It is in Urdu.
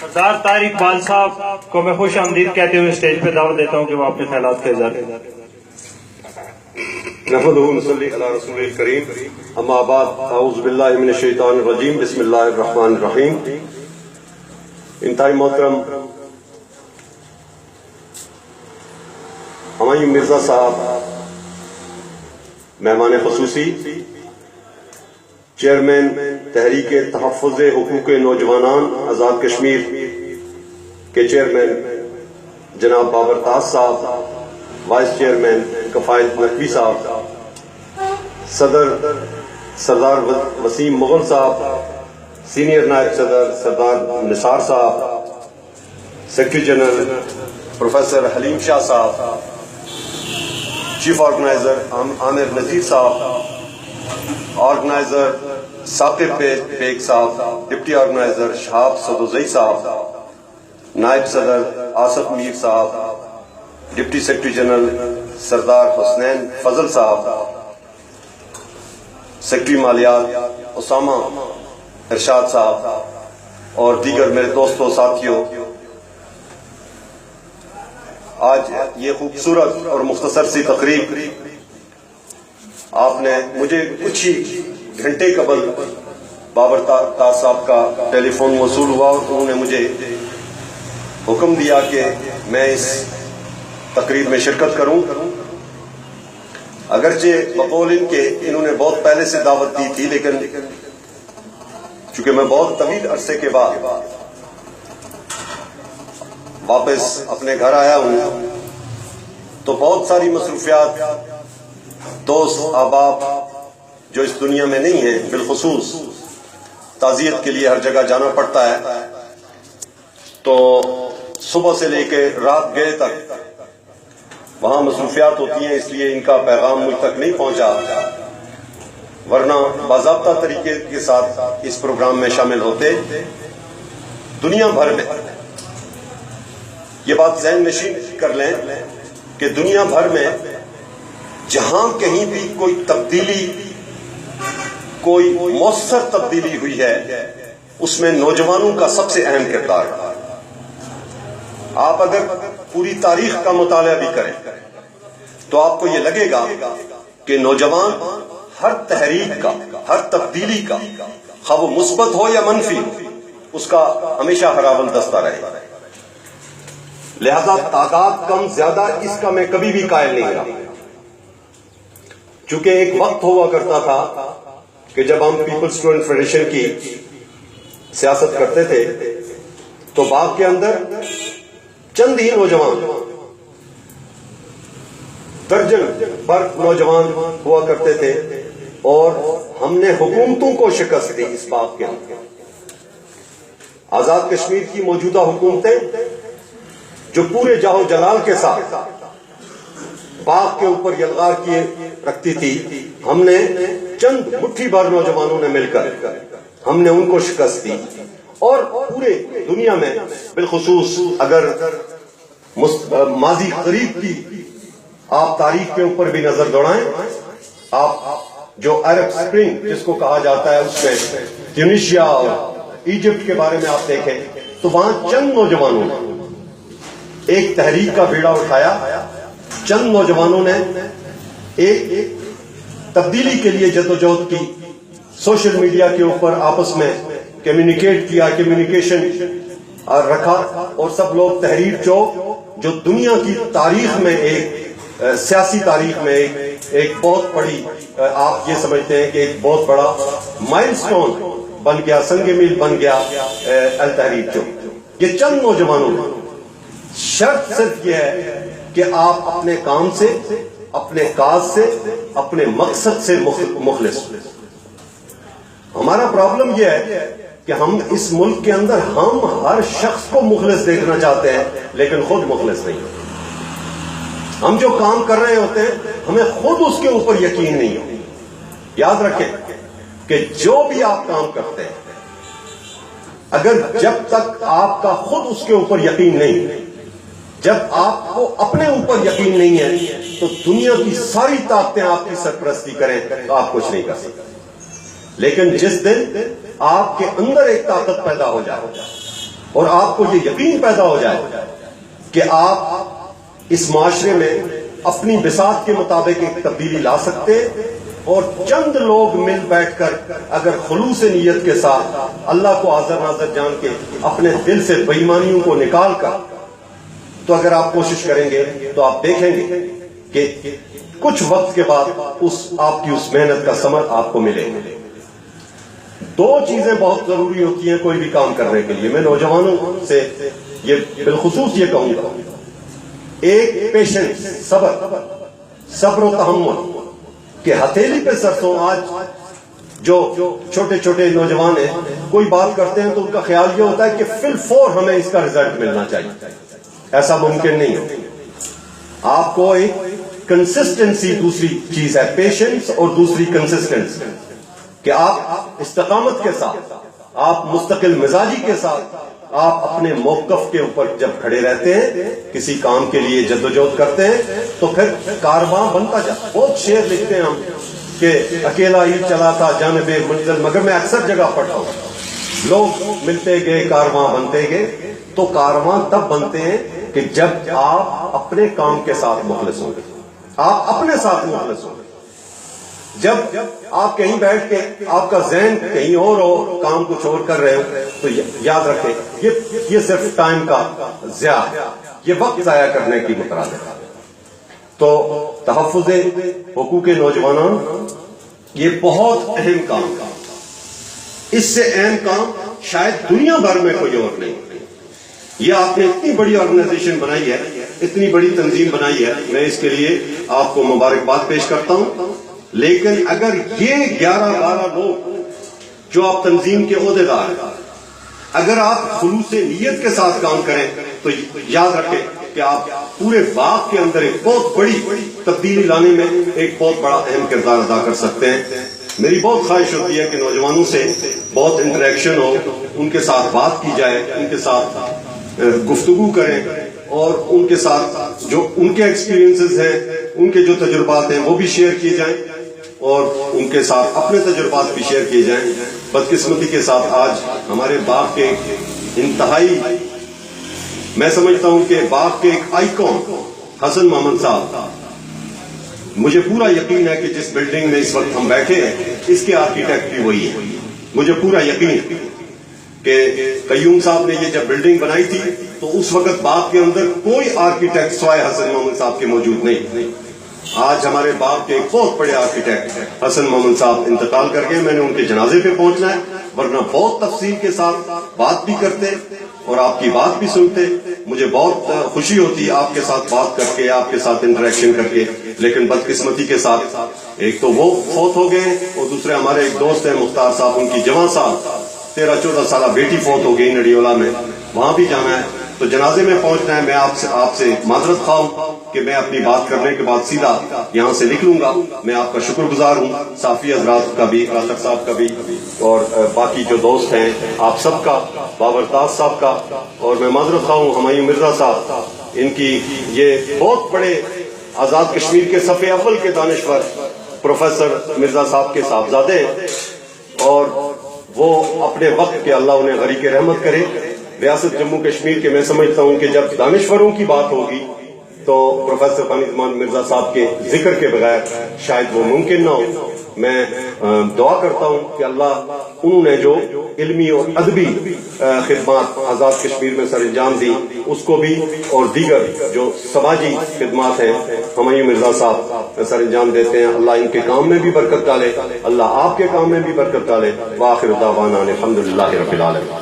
سردار طارق بال صاحب کو میں خوش آمدید کہتے ہوئے اسٹیج پہ دعوت دیتا ہوں کہ وہ اپنے خیالات کا اظہار کریں۔ نحمدہ و نصلی علی رسول الکریم، اما بعد، اعوذ باللہ من الشیطان الرجیم، بسم اللہ الرحمن الرحیم۔ انتہائی محترم ہمایوں مرزا صاحب، مہمان خصوصی، چیئرمین تحریک تحفظ حقوق نوجوانان آزاد کشمیر کے چیئرمین جناب بابر تاج صاحب، وائس چیئرمین کفایت نقوی صاحب، صدر سردار وسیم مغل صاحب، سینئر نائب صدر سردار نثار صاحب، سیکرٹری جنرل پروفیسر حلیم شاہ صاحب، چیف آرگنائزر عامر نذیر صاحب، آرگنائزر ثاقب بیگ صاحب، ڈپٹی آرگنائزر شہاب سدوزئی صاحب، نائب صدر آصف میر صاحب، ڈپٹی سیکرٹری جنرل سردار حسنین فضل صاحب، سیکرٹری مالیات اسامہ ارشاد صاحب اور دیگر میرے دوستوں ساتھیوں، آج یہ خوبصورت اور مختصر سی تقریب آپ نے مجھے کچھ ہی گھنٹے قبل بابر تاج صاحب کا ٹیلی فون موصول ہوا اور انہوں نے مجھے حکم دیا کہ میں اس تقریب میں شرکت کروں۔ اگرچہ بقول ان کے انہوں نے بہت پہلے سے دعوت دی تھی، لیکن چونکہ میں بہت طویل عرصے کے بعد واپس اپنے گھر آیا ہوں تو بہت ساری مصروفیات، دوست احباب جو اس دنیا میں نہیں ہیں، بالخصوص تعزیت کے لیے ہر جگہ جانا پڑتا ہے، تو صبح سے لے کے رات گئے تک وہاں مصروفیات ہوتی ہیں، اس لیے ان کا پیغام مجھ تک نہیں پہنچا، ورنہ باضابطہ طریقے کے ساتھ اس پروگرام میں شامل ہوتے۔ دنیا بھر میں یہ بات ذہن نشین کر لیں کہ دنیا بھر میں جہاں کہیں بھی کوئی تبدیلی، کوئی مؤثر تبدیلی ہوئی ہے، اس میں نوجوانوں کا سب سے اہم کردار ہے۔ آپ اگر پوری تاریخ کا مطالعہ بھی کریں تو آپ کو یہ لگے گا کہ نوجوان ہر تحریک کا، ہر تبدیلی کا، خواہ وہ مثبت ہو یا منفی، اس کا ہمیشہ ہراول دستہ رہے۔ لہذا تعداد کم زیادہ اس کا میں کبھی بھی قائل نہیں رہا، چونکہ ایک وقت ہوا کرتا تھا کہ جب ہم پیپلز اسٹوڈنٹ فیڈریشن کی سیاست کرتے تھے تو باغ کے اندر چند ہی نوجوان، درجن بھر نوجوان ہوا کرتے تھے، اور ہم نے حکومتوں کو شکست دی اس باغ کے اندر۔ آزاد کشمیر کی موجودہ حکومتیں جو پورے جاہ و جلال کے ساتھ باغ کے اوپر یلغار کیے رکھتی تھی، ہم نے چند مٹھی بھر نوجوانوں نے مل کر ہم نے ان کو شکست دی، اور پورے دنیا میں، بالخصوص اگر ماضی قریب کی آپ تاریخ کے اوپر بھی نظر دوڑائیں، آپ جو عرب سپرنگ جس کو کہا جاتا ہے، اس میں ٹیونیشیا اور ایجپٹ کے بارے میں آپ دیکھیں تو وہاں چند نوجوانوں نے ایک تحریک کا بیڑا اٹھایا، چند نوجوانوں نے ایک تبدیلی کے لیے جدوجہد کی، سوشل میڈیا کے اوپر آپس میں کمیونیکیٹ کیا، کمیونیکیشن رکھا، اور سب لوگ تحریر چوک جو دنیا کی تاریخ میں، ایک سیاسی تاریخ میں ایک بہت بڑی، آپ یہ سمجھتے ہیں کہ ایک بہت بڑا مائل سٹون بن گیا، سنگ میل بن گیا التحریر چوک۔ یہ چند نوجوانوں نے، شرط صرف یہ ہے کہ آپ اپنے کام سے، اپنے کاز سے، اپنے مقصد سے مخلص۔ ہمارا پرابلم یہ ہے کہ ہم اس ملک کے اندر ہم ہر شخص کو مخلص دیکھنا چاہتے ہیں، لیکن خود مخلص نہیں ہوتے۔ ہم جو کام کر رہے ہوتے ہیں ہمیں خود اس کے اوپر یقین نہیں ہوتا۔ یاد رکھیں کہ جو بھی آپ کام کرتے ہیں، اگر جب تک آپ کا خود اس کے اوپر یقین نہیں، جب آپ کو اپنے اوپر یقین نہیں ہے، تو دنیا کی ساری طاقتیں آپ کی سرپرستی کریں تو آپ کچھ نہیں کر سکتے۔ لیکن جس دن آپ کے اندر ایک طاقت پیدا ہو جائے اور آپ کو یہ یقین پیدا ہو جائے کہ آپ اس معاشرے میں اپنی بساط کے مطابق ایک تبدیلی لا سکتے، اور چند لوگ مل بیٹھ کر اگر خلوص نیت کے ساتھ اللہ کو حاضر ناظر جان کے اپنے دل سے بے ایمانیوں کو نکال کر، تو اگر آپ کوشش کریں گے تو آپ دیکھیں گے کہ کچھ وقت کے بعد آپ کی اس محنت کا ثمر آپ کو ملے گا۔ دو چیزیں بہت ضروری ہوتی ہیں کوئی بھی کام کرنے کے لیے، میں نوجوانوں سے یہ بالخصوص یہ کہوں گا، ایک پیشنس، صبر و تحمل، کہ ہتھیلی پہ سرسوں۔ آج جو چھوٹے چھوٹے نوجوان ہیں کوئی بات کرتے ہیں تو ان کا خیال یہ ہوتا ہے کہ فی الفور ہمیں اس کا رزلٹ ملنا چاہیے، ایسا ممکن نہیں ہے۔ آپ کو ایک کنسسٹنسی، دوسری چیز ہے پیشنس، اور دوسری کنسسٹنسی، کہ آپ استقامت کے ساتھ، آپ مستقل مزاجی کے ساتھ، آپ اپنے موقف کے اوپر جب کھڑے رہتے ہیں، کسی کام کے لیے جدوجہد کرتے ہیں، تو پھر کارواں بنتا جاتا ہے۔ بہت شعر لکھتے ہیں ہم کہ اکیلا ہی چلا تھا جانب منزل، مگر میں اکثر جگہ پڑھتا ہوں لوگ ملتے گئے کارواں بنتے گئے۔ تو کارواں تب بنتے ہیں کہ جب آپ اپنے کام کے ساتھ مخلص ہوں گے، آپ اپنے ساتھ مخلص ہوں گے۔ جب آپ کہیں بیٹھ کے آپ کا ذہن کہیں اور ہو، کام کچھ اور کر رہے ہو، تو یاد رکھیں یہ صرف ٹائم کا ضیاع ہے، یہ وقت ضائع کرنے کی مترادف ہے۔ تو تحفظ حقوق نوجوانان یہ بہت اہم کام، اس سے اہم کام شاید دنیا بھر میں کوئی اور نہیں۔ یہ آپ نے اتنی بڑی آرگنائزیشن بنائی ہے، اتنی بڑی تنظیم بنائی ہے، میں اس کے لیے آپ کو مبارکباد پیش کرتا ہوں۔ لیکن اگر یہ 11-12 لوگ جو آپ تنظیم کے عہدیدار ہیں، اگر آپ خلوص نیت کے ساتھ کام کریں تو یاد رکھیں کہ آپ پورے باغ کے اندر ایک بہت بڑی تبدیلی لانے میں ایک بہت بڑا اہم کردار ادا کر سکتے ہیں۔ میری بہت خواہش ہوتی ہے کہ نوجوانوں سے بہت انٹریکشن ہو، ان کے ساتھ بات کی جائے، ان کے ساتھ گفتگو کریں، اور ان کے ساتھ جو ان کے ایکسپیرینسز ہیں، ان کے جو تجربات ہیں وہ بھی شیئر کیے جائیں، اور ان کے ساتھ اپنے تجربات بھی شیئر کیے جائیں۔ بدقسمتی کے ساتھ آج ہمارے باغ کے انتہائی، میں سمجھتا ہوں کہ باغ کے ایک آئیکن حسن محمد صاحب، مجھے پورا یقین ہے کہ جس بلڈنگ میں اس وقت ہم بیٹھے ہیں اس کے آرکیٹیکٹ بھی وہی ہے۔ مجھے پورا یقین ہے کہ قیوم صاحب نے یہ جب بلڈنگ بنائی تھی تو اس وقت باغ کے اندر کوئی آرکیٹیکٹ سوائے حسن محمد صاحب کے موجود نہیں۔ آج ہمارے باغ کے ایک بہت بڑے آرکیٹیکٹ حسن محمد صاحب انتقال کر گئے، میں نے ان کے جنازے پہ پہنچنا ہے، ورنہ بہت تفصیل کے ساتھ بات بھی کرتے اور آپ کی بات بھی سنتے۔ مجھے بہت خوشی ہوتی آپ کے ساتھ بات کر کے، آپ کے ساتھ انٹریکشن کر کے، لیکن بدقسمتی کے ساتھ ایک تو وہ فوت ہو گئے، اور دوسرے ہمارے ایک دوست ہیں مختار صاحب، ان کی جوان صاحب 13-14 سالہ بیٹی فوت ہو گئی نڈیولہ میں، وہاں بھی جانا ہے، تو جنازے میں پہنچنا ہے۔ میں آپ سے معذرت خواہ ہوں کہ میں اپنی بات کرنے کے بعد سیدھا یہاں سے نکلوں گا۔ میں آپ کا شکر گزار ہوں، صافی حضرات کا بھی، راشد صاحب کا بھی، اور باقی جو دوست ہیں آپ سب کا، بابرتاز صاحب کا، اور میں معذرت خواہ ہوں ہمایوں مرزا صاحب، ان کی یہ بہت بڑے آزاد کشمیر کے صف اول کے دانشور پروفیسر مرزا صاحب کے صاحبزادے ہیں، اور وہ اپنے وقت کے اللہ انہیں غریق رحمت کرے۔ ریاست جموں کشمیر کے میں سمجھتا ہوں کہ جب دانشوروں کی بات ہوگی تو پروفیسر فانی زمان مرزا صاحب کے ذکر کے بغیر شاید وہ ممکن نہ ہو۔ میں دعا کرتا ہوں کہ اللہ انہوں نے جو علمی اور ادبی خدمات آزاد کشمیر میں سر انجام دی اس کو بھی، اور دیگر جو سماجی خدمات ہیں ہمایوں مرزا صاحب سر انجام دیتے ہیں، اللہ ان کے کام میں بھی برکت ڈالے، اللہ آپ کے کام میں بھی برکت ڈالے۔ وآخر دعوانا الحمدللہ رب العالمین۔